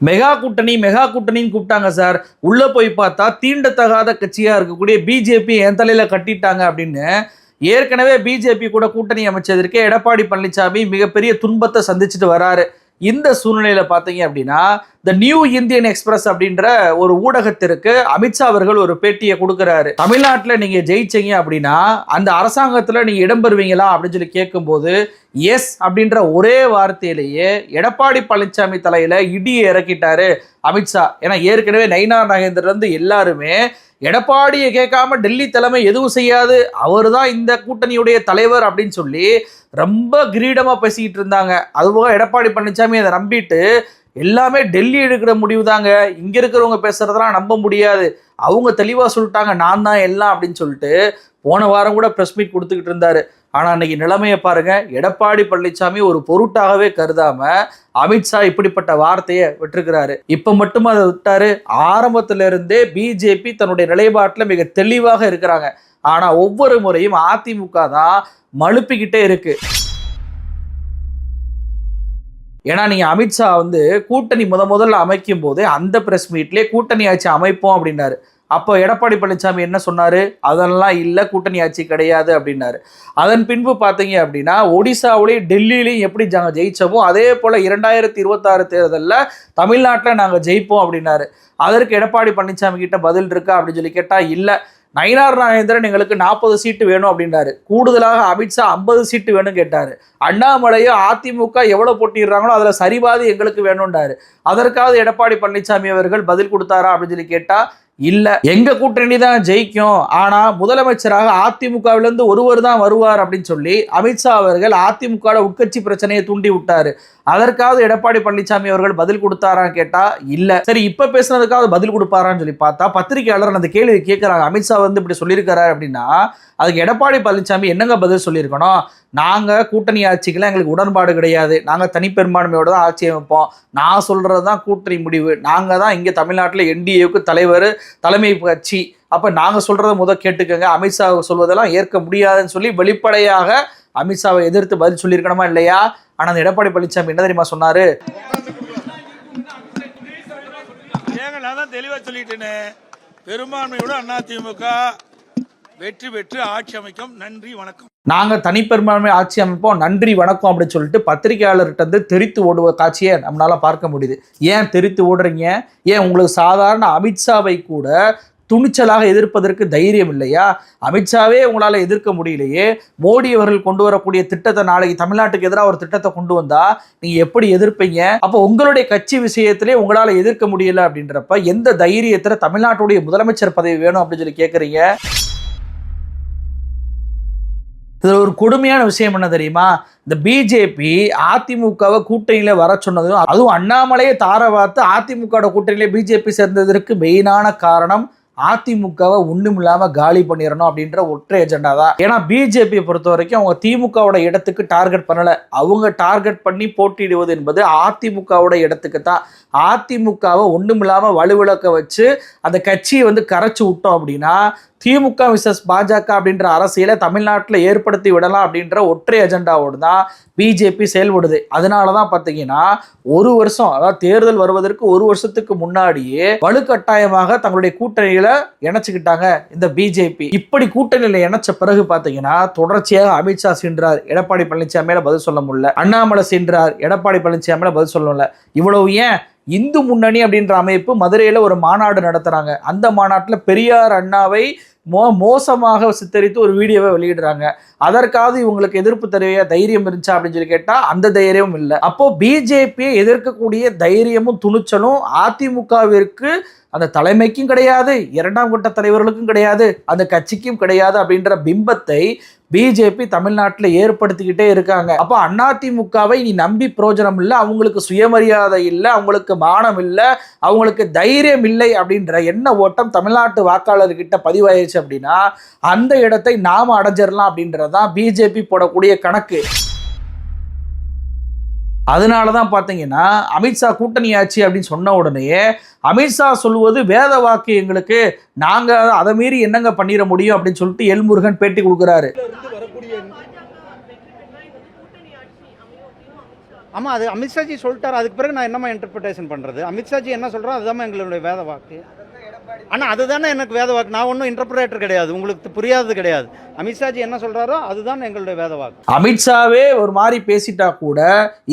Mega கூட்டணின்னு கூப்பிட்டாங்க sir. உள்ள போய் பார்த்தா தீண்டத்தகாத கட்சியா இருக்கக்கூடிய பிஜேபி என் தலையில கட்டிட்டாங்க அப்படின்னு ஏற்கனவே பிஜேபி கூட கூட்டணி அமைச்சதற்கு எடப்பாடி பழனிசாமி மிகப்பெரிய துன்பத்தை சந்திச்சுட்டு வராரு. இந்த சூழ்நிலையில பாத்தீங்க அப்படின்னா த நியூ இந்தியன் எக்ஸ்பிரஸ் அப்படின்ற ஒரு ஊடகத்திற்கு அமித்ஷா அவர்கள் ஒரு பேட்டியை கொடுக்கிறாரு. தமிழ்நாட்டுல நீங்க ஜெயிச்சீங்க அப்படின்னா அந்த அரசாங்கத்துல நீங்க இடம்பெறுவீங்களா அப்படின்னு சொல்லி கேட்கும்போது எஸ் அப்படின்ற ஒரே வார்த்தையிலேயே எடப்பாடி பழனிசாமி தலையில இடியை இறக்கிட்டாரு அமித்ஷா. ஏன்னா ஏற்கனவே நயினார் நாகேந்திரன் இருந்து எல்லாருமே எடப்பாடியை கேட்காம டெல்லி தலைமை எதுவும் செய்யாது, அவர் தான் இந்த கூட்டணியுடைய தலைவர் அப்படின்னு சொல்லி ரொம்ப கிரீடமா பேசிக்கிட்டு இருந்தாங்க. அதுபோக எடப்பாடி பழனிசாமி அதை நம்பிட்டு எல்லாமே டெல்லி எடுக்கிற முடிவு தாங்க, இங்க இருக்கிறவங்க பேசுறதெல்லாம் நம்ப முடியாது, அவங்க தெளிவா சொல்லிட்டாங்க நான் தான் எல்லாம் அப்படின்னு சொல்லிட்டு போன வாரம் கூட பிரஸ் மீட் கொடுத்துக்கிட்டு இருந்தாரு. ஆனா அன்னைக்கு நிலைமையை பாருங்க, எடப்பாடி பழனிசாமி ஒரு பொருட்டாகவே கருதாம அமித்ஷா இப்படிப்பட்ட வார்த்தையை விட்டுருக்கிறாரு. இப்ப மட்டும் அதை விட்டாரு, ஆரம்பத்தில இருந்தே பிஜேபி தன்னுடைய நிலைப்பாட்டுல மிக தெளிவாக இருக்கிறாங்க. ஆனா ஒவ்வொரு முறையும் அதிமுக தான் மழுப்பிக்கிட்டே இருக்கு. ஏன்னா நீங்க அமித்ஷா கூட்டணி முதல்ல அமைக்கும் போதே அந்த பிரஸ் மீட்லயே கூட்டணி ஆட்சி அமைப்போம் அப்படின்னாரு. அப்போ எடப்பாடி பழனிசாமி என்ன சொன்னாரு, அதெல்லாம் இல்லை, கூட்டணி ஆட்சி கிடையாது அப்படின்னாரு. அதன் பின்பு பார்த்தீங்க அப்படின்னா ஒடிசாவிலையும் டெல்லியிலையும் எப்படி ஜெயிச்சோமோ அதே போல 2026 தேர்தலில் தமிழ்நாட்டில் நாங்கள் ஜெயிப்போம் அப்படின்னாரு. அதற்கு எடப்பாடி பழனிசாமி கிட்ட பதில் இருக்கா அப்படின்னு சொல்லி கேட்டா இல்லை. நயினார் நாகேந்திரன் எங்களுக்கு 40 சீட்டு வேணும் அப்படின்றாரு. கூடுதலாக அமித்ஷா 50 சீட்டு வேணும் கேட்டாரு. அண்ணாமலையோ அதிமுக எவ்வளவு போட்டிடுறாங்களோ அதுல சரிபாதி எங்களுக்கு வேணும்ன்றாரு. அதற்காவது எடப்பாடி பழனிசாமி அவர்கள் பதில் கொடுத்தாரா அப்படின்னு சொல்லி கேட்டா இல்ல, எங்க கூட்டணி தான் ஜெயிக்கும், ஆனா முதலமைச்சராக அதிமுகவிலிருந்து ஒருவர் தான் வருவார் அப்படின்னு சொல்லி அமித்ஷா அவர்கள் அதிமுக உட்கட்சி பிரச்சனையை தூண்டி விட்டாரு. அதற்காவது எடப்பாடி பழனிசாமி அவர்கள் பதில் கொடுத்தாரான்னு கேட்டா இல்ல. சரி, இப்ப பேசுனதுக்காவது பதில் கொடுப்பாரான்னு சொல்லி பார்த்தா பத்திரிகையாளர் அந்த கேள்வி கேட்கிறாங்க, அமித்ஷா இப்படி சொல்லியிருக்காரு அப்படின்னா அதுக்கு எடப்பாடி பழனிசாமி என்னங்க பதில் சொல்லியிருக்கணும், நாங்க கூட்டணி ஆட்சிக்கெல்லாம் எங்களுக்கு உடன்பாடு கிடையாது, நாங்க தனிப்பெரும்பான்மையோட தான் ஆட்சி அமைப்போம், நான் சொல்றது தான் கூட்டணி முடிவு, நாங்க தான் இங்க தமிழ்நாட்டில் என்டிஏவுக்கு தலைவர் தலைமை கட்சி, அப்ப நாங்க சொல்றத கேட்டுக்கங்க, அமித்ஷா சொல்வதெல்லாம் ஏற்க முடியாதுன்னு சொல்லி வெளிப்படையாக அமித்ஷாவை எதிர்த்து பதில் சொல்லியிருக்கணுமா இல்லையா? ஆனா அந்த எடப்பாடி பழனிசாமி என்ன தெரியுமா சொன்னாரு, நான் தான் தெளிவா சொல்லிட்டேன்னு, பெரும்பான்மையோட அதிமுக வெற்றி பெற்று ஆட்சி அமைக்கும், நன்றி வணக்கம், நாங்க தனிப்பெரும்பான்மை ஆட்சி அமைப்போம், நன்றி வணக்கம் அப்படின்னு சொல்லிட்டு பத்திரிகையாளர்கிட்ட தெரித்து ஓடுவ காட்சியை நம்மளால பார்க்க முடியுது. ஏன் தெரித்து ஓடுறீங்க? ஏன் உங்களுக்கு சாதாரண அமித்ஷாவை கூட துணிச்சலாக எதிர்ப்பதற்கு தைரியம் இல்லையா? அமித்ஷாவே உங்களால் எதிர்க்க முடியலையே, மோடி அவர்கள் கொண்டு வரக்கூடிய திட்டத்தை நாளைக்கு தமிழ்நாட்டுக்கு எதிராக ஒரு திட்டத்தை கொண்டு வந்தா நீங்க எப்படி எதிர்ப்பீங்க? அப்போ உங்களுடைய கட்சி விஷயத்திலே உங்களால எதிர்க்க முடியல அப்படின்றப்ப எந்த தைரியத்துல தமிழ்நாட்டுடைய முதலமைச்சர் பதவி வேணும் அப்படின்னு சொல்லி கேட்குறீங்க? இதுல ஒரு கொடுமையான விஷயம் என்ன தெரியுமா, இந்த பிஜேபி அதிமுகவை கூட்டணியில வர சொன்னதும் அதுவும் அண்ணாமலையை தார பார்த்து அதிமுக கூட்டணியில பிஜேபி சேர்ந்ததற்கு மெயினான காரணம் அதிமுகவை ஒண்ணும் இல்லாம காலி பண்ணிடணும் அப்படின்ற ஒற்றை எஜெண்டா தான். ஏன்னா பிஜேபியை பொறுத்த வரைக்கும் அவங்க திமுகவோட இடத்துக்கு டார்கெட் பண்ணல, அவங்க டார்கெட் பண்ணி போட்டியிடுவது என்பது அதிமுகவோட இடத்துக்கு தான். அதிமுகவை ஒண்ணும் இல்லாம வலுவிளக்க வச்சு அந்த கட்சியை கரைச்சு விட்டோம் அப்படின்னா திமுக விசஸ் பாஜக அப்படின்ற அரசியலை தமிழ்நாட்டில் ஏற்படுத்தி விடலாம் அப்படின்ற ஒற்றை அஜெண்டாவோடு தான் பிஜேபி செயல்படுது. அதனால தான் பார்த்தீங்கன்னா ஒரு வருஷம், அதாவது தேர்தல் வருவதற்கு ஒரு வருஷத்துக்கு முன்னாடியே வலுக்கட்டாயமாக தங்களுடைய கூட்டணியில இணைச்சுக்கிட்டாங்க இந்த பிஜேபி. இப்படி கூட்டணியில இணைச்ச பிறகு பார்த்தீங்கன்னா தொடர்ச்சியாக அமித்ஷா சென்றார், எடப்பாடி பழனிசாமியால பதில் சொல்ல முடியல, அண்ணாமலை சென்றார், எடப்பாடி பழனிசாமியால பதில் சொல்ல முடியல. இவ்வளவு ஏன், இந்து முன்னணி அப்படின்ற அமைப்பு மதுரையில் ஒரு மாநாடு நடத்துறாங்க, அந்த மாநாட்டில் பெரியார் அண்ணாவை மோசமாக சித்தரித்து ஒரு வீடியோவை வெளியிடுறாங்க. அதற்காவது இவங்களுக்கு எதிர்ப்பு தெரிவிக்க தைரியம் இருந்துச்சா அப்படின்னு சொல்லி கேட்டா அந்த தைரியமும் இல்லை. அப்போ பிஜேபியை எதிர்க்கக்கூடிய தைரியமும் துணிச்சலும் அதிமுகவிற்கு அந்த தலைமைக்கும் கிடையாது, இரண்டாம் கட்ட தலைவர்களுக்கும் கிடையாது, அந்த கட்சிக்கும் கிடையாது அப்படின்ற பிம்பத்தை பிஜேபி தமிழ்நாட்டில் ஏற்படுத்திக்கிட்டே இருக்காங்க. அப்போ அதிமுகவை நீ நம்பி பிரயோஜனம் இல்லை, அவங்களுக்கு சுயமரியாதை இல்லை, அவங்களுக்கு மானம் இல்லை, அவங்களுக்கு தைரியம் இல்லை அப்படின்ற எண்ண ஓட்டம் தமிழ்நாட்டு வாக்காளர்கிட்ட பதிவாயிருச்சு அப்படின்னா அந்த இடத்தை நாம அடைஞ்சிடலாம் அப்படின்றதான் பிஜேபி போடக்கூடிய கணக்கு. அதனால தான் பார்த்தீங்கன்னா அமித்ஷா கூட்டணி ஆட்சி அப்படின்னு சொன்ன உடனே அமித்ஷா சொல்லுவது வேத வாக்கு, எங்களுக்கு நாங்கள் அதை மீறி என்னங்க பண்ணிட முடியும் அப்படின்னு சொல்லிட்டு எல்முருகன் பேட்டி கொடுக்குறாரு. ஆமாம், அது அமித்ஷாஜி சொல்லிட்டார். அதுக்கு பிறகு நான் என்னமா இன்டர்பிரிட்டேஷன் பண்ணுறது? அமித்ஷாஜி என்ன சொல்கிறோம் அதுதான் எங்களுடைய வேத வாக்கு. ஆனால் அதுதானே எனக்கு வேத வாக்கு. நான் ஒன்றும் இன்டர்பிரேட்டர் கிடையாது, உங்களுக்கு புரியாதது கிடையாது. அமித்ஷாஜி என்ன சொல்கிறாரோ அதுதான் எங்களுடைய வேத வாக்கு. அமித்ஷாவே ஒரு மாதிரி பேசிட்டா கூட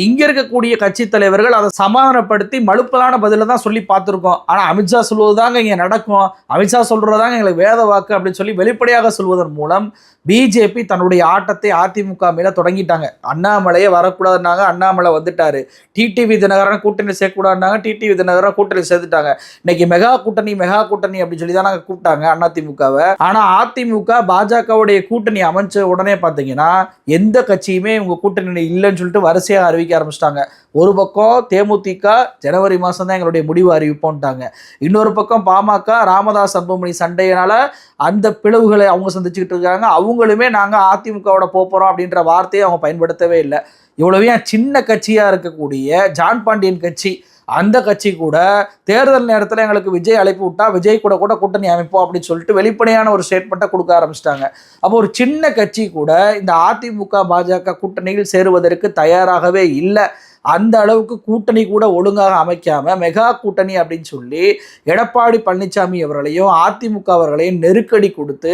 இங்க இருக்கக்கூடிய கட்சி தலைவர்கள் அதை சமாதானப்படுத்தி மழுப்பலான பதில தான் சொல்லி பார்த்துருக்கோம். ஆனால் அமித்ஷா சொல்வதுதாங்க இங்கே நடக்கும், அமித்ஷா சொல்றதாங்க எங்களுக்கு வேத வாக்கு அப்படின்னு சொல்லி வெளிப்படையாக சொல்வதன் மூலம் பிஜேபி தன்னுடைய ஆட்டத்தை அதிமுக மேல தொடங்கிட்டாங்க. அண்ணாமலையே வரக்கூடாதுனாங்க, அண்ணாமலை வந்துட்டாரு. டிடிவி தினகரன் கூட்டணி சேர்க்கக்கூடாதுனாங்க, டிடிவி தினகரன் கூட்டணி சேர்த்துட்டாங்க. இன்னைக்கு மெகா கூட்டணி அப்படின்னு சொல்லி தான் நாங்கள் கூப்பிட்டாங்க அதிமுகவை. ஆனா அதிமுக பாஜகவுடைய கூட்டணி அமைச்ச உடனே பார்த்தீங்கன்னா எந்த கட்சியுமே இவங்க கூட்டணி இல்லைன்னு சொல்லிட்டு வரிசையாக அறிவிக்க ஆரம்பிச்சிட்டாங்க. ஒரு பக்கம் தேமுதிக ஜனவரி மாதம் தான் எங்களுடைய முடிவு அறிவிப்போன்ட்டாங்க. இன்னொரு பக்கம் பாமக ராமதாஸ் அன்புமணி சண்டையினால அந்த பிளவுகளை அவங்க சந்திச்சுக்கிட்டு இருக்காங்க. அவங்களுமே நாங்கள் அதிமுகவோட போகிறோம் அப்படின்ற வார்த்தையை அவங்க பயன்படுத்தவே இல்லை. இவ்வளவு சின்ன கட்சியாக இருக்கக்கூடிய ஜான் பாண்டியன் கட்சி, அந்த கட்சி கூட தேர்தல் நேரத்தில் எங்களுக்கு விஜய் அழைப்பு விட்டா விஜய் கூட கூட்டணி அமைப்போம் அப்படின்னு சொல்லிட்டு வெளிப்படையான ஒரு ஸ்டேட்மெண்ட்டை கொடுக்க ஆரம்பிச்சிட்டாங்க. அப்போ ஒரு சின்ன கட்சி கூட இந்த அதிமுக பாஜக கூட்டணியில் சேருவதற்கு தயாராகவே இல்லை. அந்த அளவுக்கு கூட்டணி கூட ஒழுங்காக அமைக்காம மெகா கூட்டணி அப்படின்னு சொல்லி எடப்பாடி பழனிசாமி அவர்களையும் அதிமுக அவர்களையும் நெருக்கடி கொடுத்து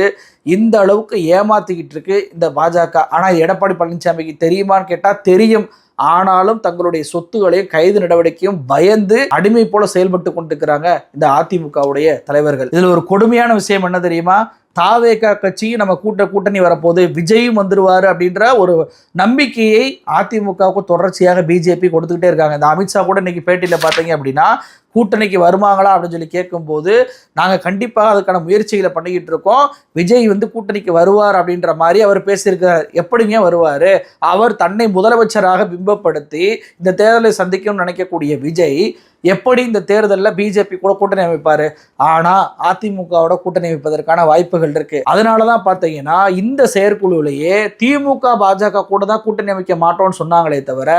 இந்த அளவுக்கு ஏமாத்திக்கிட்டு இருக்கு இந்த பாஜக. ஆனால் எடப்பாடி பழனிசாமிக்கு தெரியுமான்னு கேட்டால் தெரியும். ஆனாலும் தங்களுடைய சொத்துகளையும் கைது நடவடிக்கையும் பயந்து அடிமை போல செயல்பட்டு கொண்டிருக்கிறாங்க இந்த அதிமுகவுடைய தலைவர்கள். இதுல ஒரு கொடுமையான விஷயம் என்ன தெரியுமா? தாவேகா கட்சி நம்ம கூட்டணி வரப்போது, விஜயும் வந்துருவாரு அப்படின்ற ஒரு நம்பிக்கையை அதிமுகவுக்கு தொடர்ச்சியாக பிஜேபி கொடுத்துக்கிட்டே இருக்காங்க. இந்த அமித்ஷா கூட இன்னைக்கு பேட்டியில் பார்த்தீங்க அப்படின்னா கூட்டணிக்கு வருவாங்களா அப்படின்னு சொல்லி கேட்கும்போது நாங்கள் கண்டிப்பாக அதுக்கான முயற்சிகளை பண்ணிக்கிட்டு இருக்கோம், விஜய் கூட்டணிக்கு வருவார் அப்படின்ற மாதிரி அவர் பேசியிருக்கிறார். எப்படிங்க வருவார்? அவர் தன்னை முதலமைச்சராக பிம்பப்படுத்தி இந்த தேர்தலை சந்திக்கும் நினைக்கக்கூடிய விஜய் எப்படி இந்த தேர்தலில் பிஜேபி கூட கூட்டணி அமைப்பாரு? ஆனால் அதிமுகவோட கூட்டணி அமைப்பதற்கான வாய்ப்புகள் இருக்கு. அதனால தான் பார்த்தீங்கன்னா இந்த செயற்குழுவிலேயே திமுக பாஜக கூட தான் கூட்டணி அமைக்க மாட்டோம்னு சொன்னாங்களே தவிர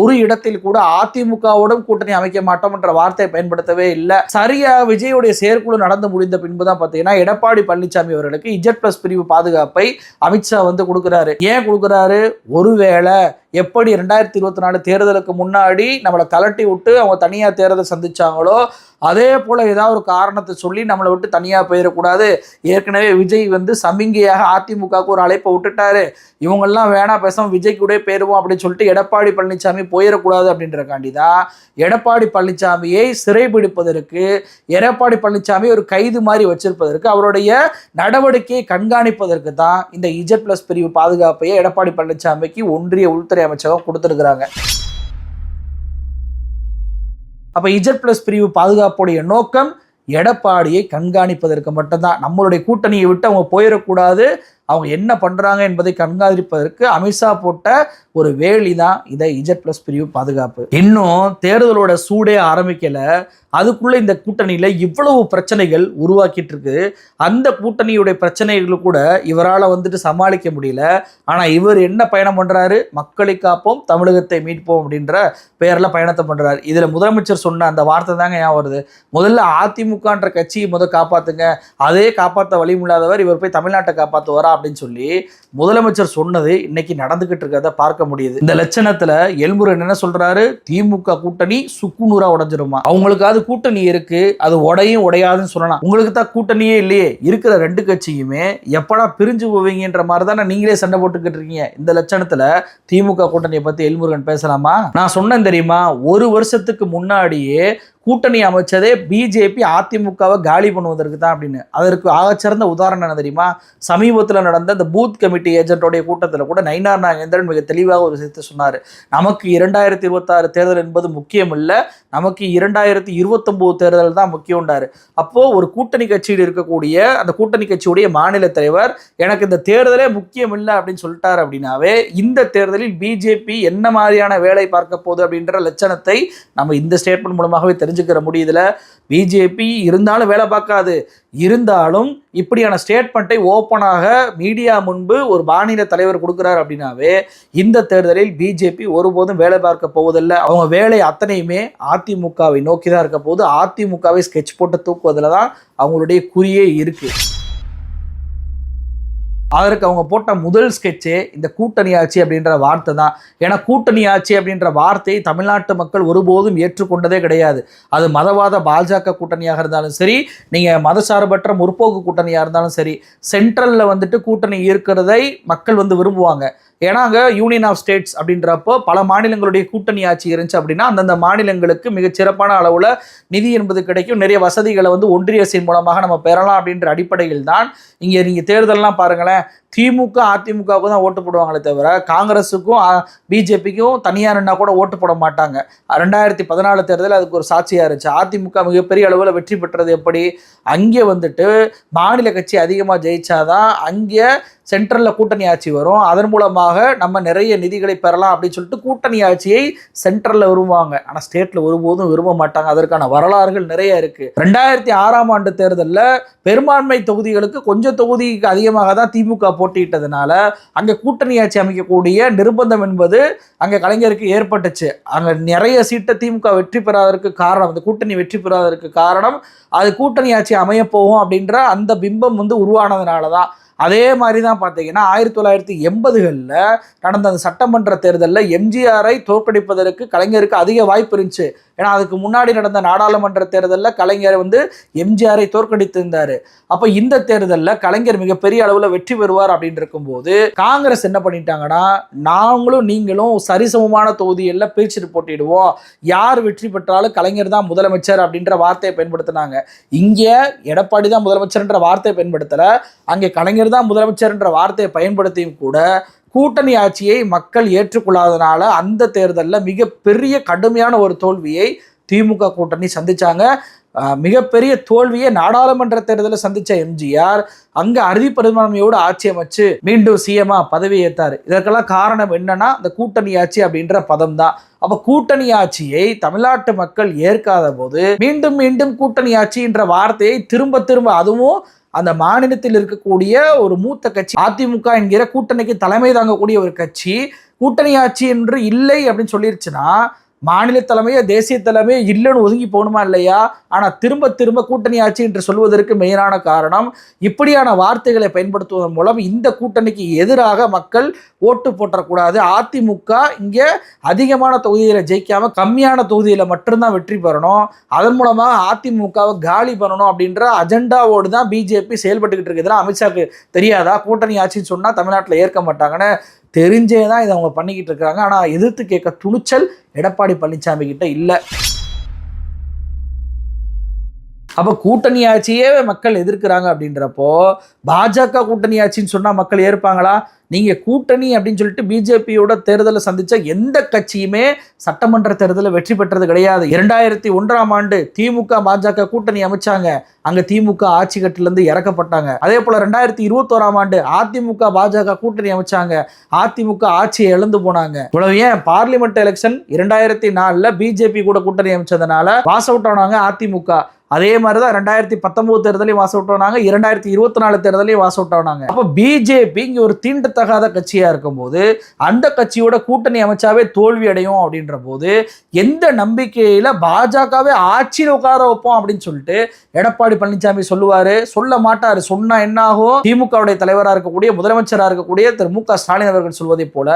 ஒரு இடத்தில் கூட அதிமுகவோடும் கூட்டணி அமைக்க மாட்டோம் என்ற வார்த்தை பயன்படுத்தவே இல்லை. சரியா விஜயோடைய செயற்குழு நடந்து முடிந்த பின்பு தான் பார்த்தீங்கன்னா எடப்பாடி பழனிசாமி அவர்களுக்கு இஜட்+ பிரிவு பாதுகாப்பை அமித்ஷா கொடுக்குறாரு. ஏன் கொடுக்குறாரு? ஒருவேளை எப்படி 2024 தேர்தலுக்கு முன்னாடி நம்மளை கலட்டி விட்டு அவங்க தனியாக தேர்தல் சந்திச்சாங்களோ அதே போல ஏதாவது ஒரு காரணத்தை சொல்லி நம்மளை விட்டு தனியாக போயிடக்கூடாது. ஏற்கனவே விஜய் சமிங்கையாக அதிமுகவுக்கு ஒரு அழைப்பை விட்டுட்டாரு, இவங்கெல்லாம் வேணா பேசாம விஜய் கூட போயிடுவோம் அப்படின்னு சொல்லிட்டு எடப்பாடி பழனிசாமி போயிடக்கூடாது அப்படின்றக்காண்டி தான் எடப்பாடி பழனிசாமியை சிறைபிடிப்பதற்கு, எடப்பாடி பழனிசாமி ஒரு கைது மாதிரி வச்சிருப்பதற்கு, அவருடைய நடவடிக்கையை கண்காணிப்பதற்கு தான் இந்த இஜட்+ பிரிவு பாதுகாப்பையை எடப்பாடி பழனிசாமிக்கு ஒன்றிய உள்துறை அமைச்சகம் கொடுத்துருக்குறாங்க. அப்ப இஜட்+ பிரிவு பாதுகாப்புடைய நோக்கம் எடப்பாடியை கண்காணிப்பதற்கு மட்டும்தான். நம்மளுடைய கூட்டணியை விட்டு அவங்க போயிடக்கூடாது, அவங்க என்ன பண்றாங்க என்பதை கண்காணிப்பதற்கு அமித்ஷா போட்ட ஒரு வேலி தான் இதை இஜட்+ பிரிவு பாதுகாப்பு. இன்னும் தேர்தலோட சூடே ஆரம்பிக்கல, அதுக்குள்ள இந்த கூட்டணியில இவ்வளவு பிரச்சனைகள் உருவாக்கிட்டு இருக்கு. அந்த கூட்டணியுடைய பிரச்சனைகள் கூட இவரால் சமாளிக்க முடியல. ஆனா இவர் என்ன பயணம் பண்றாரு? மக்களை காப்போம், தமிழகத்தை மீட்போம் அப்படின்ற பெயர்ல பயணத்தை பண்றாரு. இதுல முதலமைச்சர் சொன்ன அந்த வார்த்தை தாங்க ஏன் வருது? முதல்ல அதிமுகன்ற கட்சியை காப்பாத்துங்க, அதே காப்பாற்ற வழி இல்லாதவர் இவர் போய் தமிழ்நாட்டை காப்பாற்றுவாரா அப்படின்னு சொல்லி முதலமைச்சர் சொன்னது இன்னைக்கு நடந்துகிட்டு இருக்கிறத பார்க்க முடியுது. இந்த லட்சணத்துல எல்முருகன் என்ன சொல்றாரு? திமுக கூட்டணி சுக்குநூறா உடைஞ்சிருமா, அவங்களுக்காவது கூட்டணி இருக்கு, அது உடையாதுன்னு சொல்லலாம். உங்களுக்கு தான் கூட்டணியே இல்லையே, இருக்கிற ரெண்டு கட்சியுமே எப்படா பிரிஞ்சு போவீங்கன்ற மாதிரி தானே நீங்களே சண்டை போட்டுக்கிட்டு இருக்கீங்க. இந்த லட்சணத்துல திமுக கூட்டணியை பத்தி எல்முருகன் பேசலாமா? நான் சொன்னேன் தெரியுமா, ஒரு வருஷத்துக்கு முன்னாடியே கூட்டணி அமைச்சதே பிஜேபி அதிமுகவை காலி பண்ணுவதற்கு தான் அப்படின்னு. அதற்கு ஆகச்சிறந்த உதாரணம் என்ன தெரியுமா? சமீபத்தில் நடந்த இந்த பூத் கமிட்டி ஏஜென்ட்டோடைய கூட்டத்தில் கூட நயினார் நாகேந்திரன் மிக தெளிவாக ஒரு விஷயத்தை சொன்னார். நமக்கு 2026 தேர்தல் என்பது முக்கியம் இல்லை, நமக்கு 2029 தேர்தல் தான் முக்கியம்ன்றாரு. அப்போ ஒரு கூட்டணி கட்சியில் இருக்கக்கூடிய அந்த கூட்டணி கட்சியுடைய மாநில தலைவர் எனக்கு இந்த தேர்தலே முக்கியம் இல்லை அப்படின்னு சொல்லிட்டார் அப்படின்னாவே இந்த தேர்தலில் பிஜேபி என்ன மாதிரியான வேலை பார்க்க போகுது அப்படின்ற லட்சணத்தை நம்ம இந்த ஸ்டேட்மெண்ட் மூலமாகவே தெரிஞ்சுக்கிற முடியுதுல. பிஜேபி இருந்தாலும் வேலை பார்க்காது, இருந்தாலும் இப்படியான ஸ்டேட்மெண்ட்டை ஓப்பனாக மீடியா முன்பு ஒரு மாநில தலைவர் கொடுக்குறாரு அப்படின்னாவே இந்த தேர்தலில் பிஜேபி ஒருபோதும் வேலை பார்க்க போவதில்லை. அவங்க வேலை அத்தனையுமே அதிமுகவை நோக்கி தான் இருக்க போது. அதிமுகவை ஸ்கெட்ச் போட்டு தூக்குவதில் தான் அவங்களுடைய குறியே இருக்கு. அதற்கு அவங்க போட்ட முதல் ஸ்கெட்சே இந்த கூட்டணி ஆட்சி அப்படின்ற வார்த்தை தான். ஏன்னா கூட்டணி ஆட்சி அப்படின்ற வார்த்தையை தமிழ்நாட்டு மக்கள் ஒருபோதும் ஏற்றுக்கொண்டதே கிடையாது. அது மதவாத பாஜக கூட்டணியாக இருந்தாலும் சரி, நீங்கள் மதசார்பற்ற முற்போக்கு கூட்டணியாக இருந்தாலும் சரி, சென்ட்ரலில் வந்துட்டு கூட்டணி இருக்கிறதை மக்கள் விரும்புவாங்க. ஏன்னா அங்கே யூனியன் ஆஃப் ஸ்டேட்ஸ் அப்படின்றப்போ பல மாநிலங்களுடைய கூட்டணி ஆட்சி இருந்துச்சு அப்படின்னா அந்தந்த மாநிலங்களுக்கு மிகச்சிறப்பான அளவில் நிதி என்பது கிடைக்கும், நிறைய வசதிகளை ஒன்றிய அரசின் மூலமாக நம்ம பெறலாம் அப்படின்ற அடிப்படையில் தான் இங்கே நீங்கள் தேர்தல்லாம் பாருங்களேன், திமுக அதிமுகவுக்கு தான் ஓட்டு போடுவாங்களே தவிர காங்கிரஸுக்கும் பிஜேபிக்கும் தனியார்னா கூட ஓட்டு போட மாட்டாங்க. 2014 தேர்தல் அதுக்கு ஒரு சாட்சியாக இருந்துச்சு. அதிமுக மிகப்பெரிய அளவில் வெற்றி பெற்றது எப்படி? அங்கே மாநில கட்சி அதிகமாக ஜெயிச்சாதான் அங்கே சென்ட்ரலில் கூட்டணி ஆட்சி வரும், அதன் மூலமாக நம்ம நிறைய நிதிகளை பெறலாம் அப்படின்னு சொல்லிட்டு கூட்டணி ஆட்சியை சென்ட்ரலில் விரும்புவாங்க. ஆனால் ஸ்டேட்டில் ஒருபோதும் விரும்ப மாட்டாங்க. அதற்கான வரலாறுகள் நிறைய இருக்குது. 2006ஆம் ஆண்டு தேர்தலில் பெரும்பான்மை தொகுதிகளுக்கு கொஞ்சம் தொகுதிக்கு அதிகமாக தான் திமுக போட்டியிட்டதுனால அங்கே கூட்டணி ஆட்சி அமைக்கக்கூடிய நிர்பந்தம் என்பது அங்கே கலைஞருக்கு ஏற்பட்டுச்சு. அங்கே நிறைய சீட்டை திமுக வெற்றி பெறாததற்கு காரணம், அந்த கூட்டணி வெற்றி பெறாததற்கு காரணம் அது கூட்டணி ஆட்சி அமையப்போகும் அப்படின்ற அந்த பிம்பம் உருவானதுனால தான். அதே மாதிரி தான் பார்த்தீங்கன்னா 1980களில் நடந்த அந்த சட்டமன்ற தேர்தலில் எம்ஜிஆரை தோற்கடிப்பதற்கு கலைஞருக்கு அதிக வாய்ப்பு இருந்துச்சு. ஏன்னா அதுக்கு முன்னாடி நடந்த நாடாளுமன்ற தேர்தலில் கலைஞர் எம்ஜிஆரை தோற்கடித்திருந்தார். அப்போ இந்த தேர்தலில் கலைஞர் மிகப்பெரிய அளவில் வெற்றி பெறுவார் அப்படின்னு இருக்கும்போது காங்கிரஸ் என்ன பண்ணிட்டாங்கன்னா, நாங்களும் நீங்களும் சரிசமமான தொகுதிகளில் பிரிச்சுட்டு போட்டிடுவோம், யார் வெற்றி பெற்றாலும் கலைஞர் தான் முதலமைச்சர் அப்படின்ற வார்த்தையை பயன்படுத்தினாங்க. இங்கே எடப்பாடி தான் முதலமைச்சர்ன்ற வார்த்தையை பயன்படுத்தலை, அங்கே கலைஞர் தான் முதலமைச்சர் என்ற வார்த்தையை பயன்படுத்தியும் கூட கூட்டணி ஆட்சியை மக்கள் ஏற்றுக்கொள்ளாதனால அந்த தேர்தலில் மிகப்பெரிய கடுமையான ஒரு தோல்வியை திமுக கூட்டணி சந்திச்சாங்க. மிகப்பெரிய தோல்வியை நாடாளுமன்ற தேர்தலில் சந்திச்ச எம்ஜிஆர் அங்கே அறுதி பெரும்பான்மையோடு ஆட்சி அமைச்சு மீண்டும் சிஎம்மா பதவி ஏற்றார். இதற்கெல்லாம் காரணம் என்னன்னா இந்த கூட்டணி ஆட்சி அப்படின்ற பதம் தான். அப்போ கூட்டணி ஆட்சியை தமிழ்நாட்டு மக்கள் ஏற்காத போது மீண்டும் மீண்டும் கூட்டணி ஆட்சி என்ற வார்த்தையை திரும்ப திரும்ப, அதுவும் அந்த மாநிலத்தில் இருக்கக்கூடிய ஒரு மூத்த கட்சி அதிமுக என்கிற கூட்டணிக்கு தலைமை தாங்கக்கூடிய ஒரு கட்சி கூட்டணி ஆட்சி என்று இல்லை அப்படின்னு சொல்லிருச்சுன்னா மாநில தலைமையோ தேசிய தலைமையோ இல்லைன்னு ஒதுங்கி போகணுமா இல்லையா? ஆனால் திரும்ப திரும்ப கூட்டணி ஆட்சி என்று சொல்வதற்கு மெயினான காரணம் இப்படியான வார்த்தைகளை பயன்படுத்துவதன் மூலம் இந்த கூட்டணிக்கு எதிராக மக்கள் ஓட்டு போட்டக்கூடாது, அதிமுக இங்கே அதிகமான தொகுதியில் ஜெயிக்காம கம்மியான தொகுதியில் மட்டும்தான் வெற்றி பெறணும், அதன் மூலமாக அதிமுகவை காலி பண்ணணும் அப்படின்ற அஜெண்டாவோடு தான் பிஜேபி செயல்பட்டுக்கிட்டு இருக்குதுன்னா அமித்ஷாக்கு தெரியாதா? கூட்டணி ஆட்சின்னு சொன்னால் தமிழ்நாட்டில் ஏற்க மாட்டாங்கன்னு தெரிஞ்சே தான் இதை அவங்க பண்ணிக்கிட்டு இருக்காங்க. ஆனால் எதிர்த்து கேட்க துணிச்சல் எடப்பாடி பழனிசாமி கிட்ட இல்லை. அப்போ கூட்டணி ஆட்சியே மக்கள் எதிர்க்கிறாங்க அப்படின்றப்போ பாஜக கூட்டணி ஆட்சின்னு சொன்னால் மக்கள் ஏற்பாங்களா? நீங்கள் கூட்டணி அப்படின்னு சொல்லிட்டு பிஜேபியோட தேர்தலை சந்தித்த எந்த கட்சியுமே சட்டமன்ற தேர்தலில் வெற்றி பெற்றது கிடையாது. 2001ஆம் ஆண்டு திமுக பாஜக கூட்டணி அமைச்சாங்க, அங்கே திமுக ஆட்சி கட்டிலேருந்து இறக்கப்பட்டாங்க. அதே போல் 2021ஆம் ஆண்டு அதிமுக பாஜக கூட்டணி அமைச்சாங்க, அதிமுக ஆட்சியை இழந்து போனாங்க. இவ்வளவு ஏன் பார்லிமெண்ட் எலெக்ஷன் 2004 பிஜேபி கூட கூட்டணி அமைச்சதுனால பாஸ் அவுட் ஆனாங்க அதிமுக. அதே மாதிரி தான் 2019 தேர்தலையும் வாஸ் அவுட் ஆனாங்க, 2024 தேர்தலையும் வாஸ் அவுட் ஆனாங்க. அப்போ பிஜேபி இங்கே ஒரு தீண்டத்தகாத கட்சியாக இருக்கும்போது அந்த கட்சியோட கூட்டணி அமைச்சாவே தோல்வி அடையும் அப்படின்ற போது எந்த நம்பிக்கையில் பாஜகவே ஆட்சியில் உட்கார வைப்போம் அப்படின்னு சொல்லிட்டு எடப்பாடி பழனிசாமி சொல்லுவார்? சொல்ல மாட்டார். சொன்னால் என்ன ஆகும்? திமுகவுடைய தலைவராக இருக்கக்கூடிய முதலமைச்சராக இருக்கக்கூடிய திரு மு.க. ஸ்டாலின் அவர்கள் சொல்வதை போல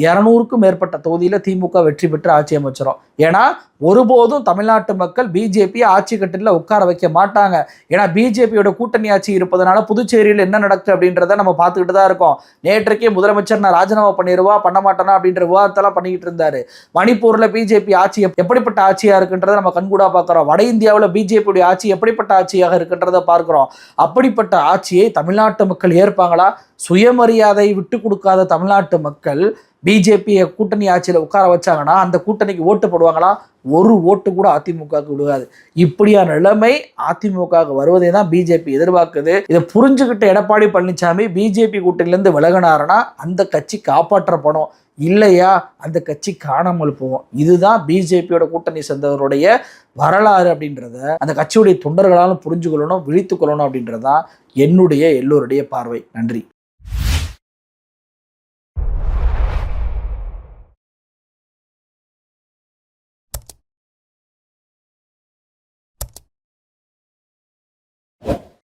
200க்கும் மேற்பட்ட தொகுதியில் திமுக வெற்றி பெற்று ஆட்சி அமைச்சிடும். ஏன்னா ஒருபோதும் தமிழ்நாட்டு மக்கள் பிஜேபி ஆட்சி கட்டில உட்கார வைக்க மாட்டாங்க. ஏன்னா பிஜேபியோட கூட்டணி ஆட்சி இருப்பதனால புதுச்சேரியில் என்ன நடக்குது அப்படின்றத நம்ம பார்த்துக்கிட்டு தான் இருக்கோம். நேற்றைக்கே முதலமைச்சர் நான் ராஜினாமா பண்ணிடுவா பண்ண மாட்டேனா அப்படின்ற விவாதத்தெல்லாம் பண்ணிக்கிட்டு இருந்தாரு. மணிப்பூர்ல பிஜேபி ஆட்சி எப்படிப்பட்ட ஆட்சியா இருக்குன்றதை நம்ம கண்கூடா பார்க்கிறோம். வட இந்தியாவில் பிஜேபியுடைய ஆட்சி எப்படிப்பட்ட ஆட்சியாக இருக்குன்றதை பார்க்கிறோம். அப்படிப்பட்ட ஆட்சியை தமிழ்நாட்டு மக்கள் ஏற்பாங்களா? சுயமரியாதை விட்டு கொடுக்காத தமிழ்நாட்டு மக்கள் பிஜேபியை கூட்டணி ஆட்சியில் உட்கார வச்சாங்கன்னா அந்த கூட்டணிக்கு ஓட்டு போடுவாங்களா? ஒரு ஓட்டு கூட அதிமுகவுக்கு விடுவாது. இப்படியான நிலைமை அதிமுகவுக்கு வருவதை தான் பிஜேபி எதிர்பார்க்குது. இதை புரிஞ்சுக்கிட்ட எடப்பாடி பழனிசாமி பிஜேபி கூட்டணியிலேருந்து விலகினாருன்னா அந்த கட்சி காப்பாற்றப்படும், இல்லையா அந்த கட்சி காணாமல் போகும். இதுதான் பிஜேபியோட கூட்டணி சேர்ந்தவருடைய வரலாறு அப்படின்றத அந்த கட்சியுடைய தொண்டர்களாலும் புரிஞ்சுக்கொள்ளணும், விழித்துக்கொள்ளணும் அப்படின்றதான் என்னுடைய எல்லோருடைய பார்வை. நன்றி.